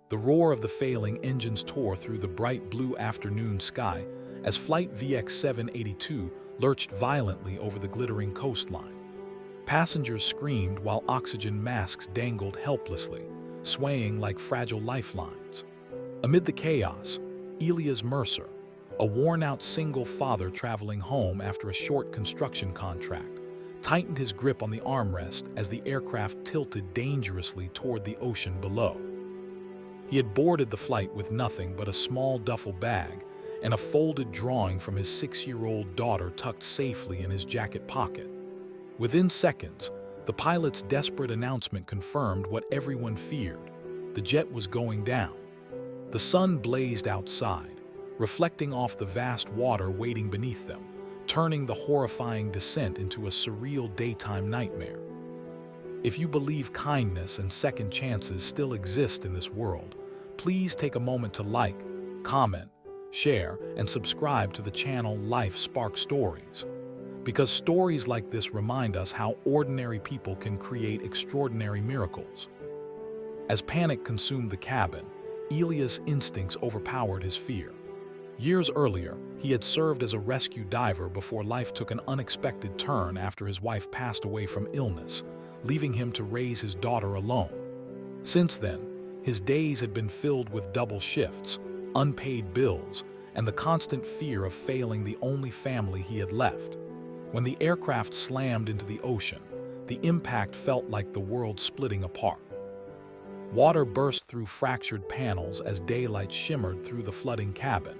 The roar of the failing engines tore through the bright blue afternoon sky as Flight VX-782 lurched violently over the glittering coastline. Passengers screamed while oxygen masks dangled helplessly, swaying like fragile lifelines. Amid the chaos, Elias Mercer, a worn-out single father traveling home after a short construction contract, tightened his grip on the armrest as the aircraft tilted dangerously toward the ocean below. He had boarded the flight with nothing but a small duffel bag and a folded drawing from his 6-year-old daughter tucked safely in his jacket pocket. Within seconds, the pilot's desperate announcement confirmed what everyone feared. The jet was going down. The sun blazed outside, reflecting off the vast water waiting beneath them, turning the horrifying descent into a surreal daytime nightmare. If you believe kindness and second chances still exist in this world, please take a moment to like, comment, share, and subscribe to the channel Life Spark Stories. Because stories like this remind us how ordinary people can create extraordinary miracles. As panic consumed the cabin, Elias' instincts overpowered his fear. Years earlier, he had served as a rescue diver before life took an unexpected turn after his wife passed away from illness, leaving him to raise his daughter alone. Since then, his days had been filled with double shifts, unpaid bills, and the constant fear of failing the only family he had left. When the aircraft slammed into the ocean, the impact felt like the world splitting apart. Water burst through fractured panels as daylight shimmered through the flooding cabin.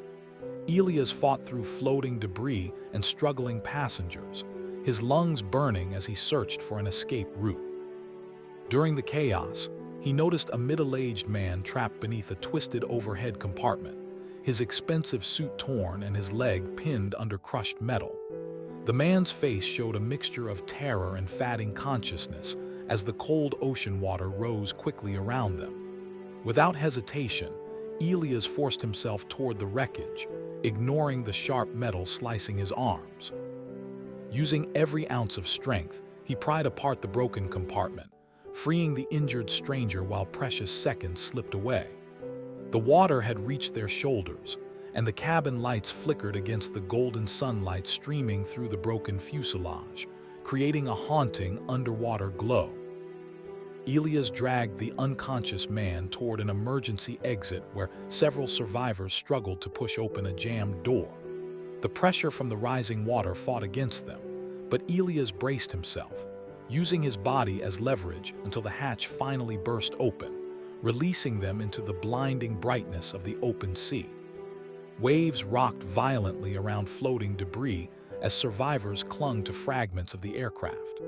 Elias fought through floating debris and struggling passengers, his lungs burning as he searched for an escape route. During the chaos, he noticed a middle-aged man trapped beneath a twisted overhead compartment, his expensive suit torn and his leg pinned under crushed metal. The man's face showed a mixture of terror and fatting consciousness as the cold ocean water rose quickly around them. Without hesitation, Elias forced himself toward the wreckage, ignoring the sharp metal slicing his arms. Using every ounce of strength, he pried apart the broken compartment, freeing the injured stranger while precious seconds slipped away. The water had reached their shoulders, and the cabin lights flickered against the golden sunlight streaming through the broken fuselage, creating a haunting underwater glow. Elias dragged the unconscious man toward an emergency exit where several survivors struggled to push open a jammed door. The pressure from the rising water fought against them, but Elias braced himself, using his body as leverage until the hatch finally burst open, releasing them into the blinding brightness of the open sea. Waves rocked violently around floating debris as survivors clung to fragments of the aircraft.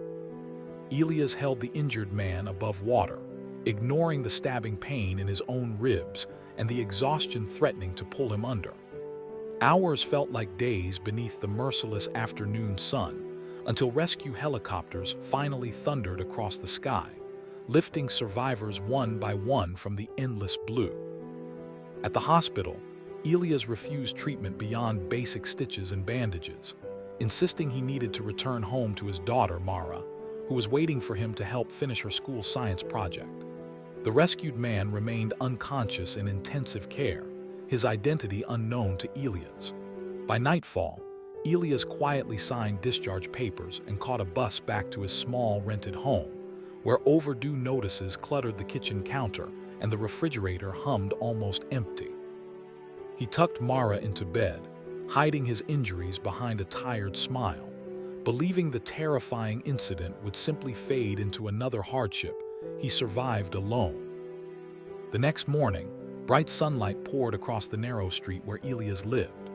Elias held the injured man above water, ignoring the stabbing pain in his own ribs and the exhaustion threatening to pull him under. Hours felt like days beneath the merciless afternoon sun, until rescue helicopters finally thundered across the sky, lifting survivors one by one from the endless blue. At the hospital, Elias refused treatment beyond basic stitches and bandages, insisting he needed to return home to his daughter, Mara, who was waiting for him to help finish her school science project. The rescued man remained unconscious in intensive care, his identity unknown to Elias. By nightfall, Elias quietly signed discharge papers and caught a bus back to his small rented home, where overdue notices cluttered the kitchen counter and the refrigerator hummed almost empty. He tucked Mara into bed, hiding his injuries behind a tired smile. Believing the terrifying incident would simply fade into another hardship, he survived alone. The next morning, bright sunlight poured across the narrow street where Elias lived.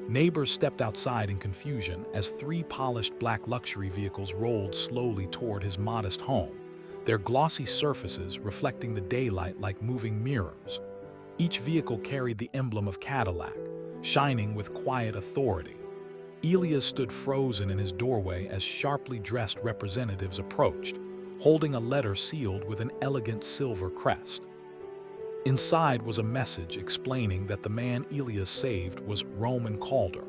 Neighbors stepped outside in confusion as 3 polished black luxury vehicles rolled slowly toward his modest home, their glossy surfaces reflecting the daylight like moving mirrors. Each vehicle carried the emblem of Cadillac, shining with quiet authority. Elias stood frozen in his doorway as sharply dressed representatives approached, holding a letter sealed with an elegant silver crest. Inside was a message explaining that the man Elias saved was Roman Calder,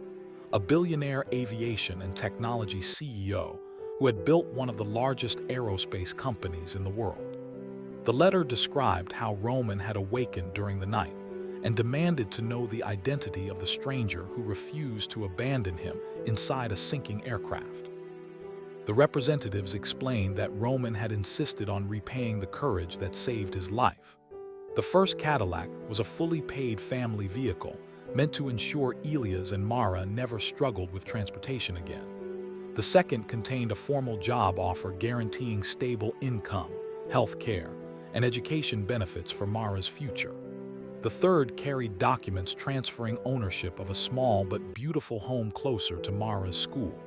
a billionaire aviation and technology CEO who had built one of the largest aerospace companies in the world. The letter described how Roman had awakened during the night and demanded to know the identity of the stranger who refused to abandon him inside a sinking aircraft. The representatives explained that Roman had insisted on repaying the courage that saved his life. The first Cadillac was a fully paid family vehicle meant to ensure Elias and Mara never struggled with transportation again. The second contained a formal job offer guaranteeing stable income, health care, and education benefits for Mara's future. The third carried documents transferring ownership of a small but beautiful home closer to Mara's school.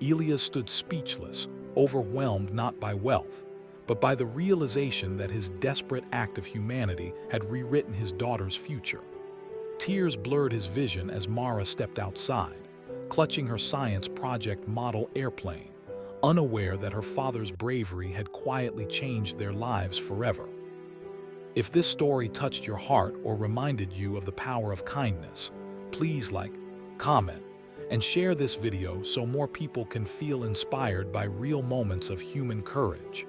Elias stood speechless, overwhelmed not by wealth, but by the realization that his desperate act of humanity had rewritten his daughter's future. Tears blurred his vision as Mara stepped outside, clutching her science project model airplane, unaware that her father's bravery had quietly changed their lives forever. If this story touched your heart or reminded you of the power of kindness, please like, comment, and share this video so more people can feel inspired by real moments of human courage.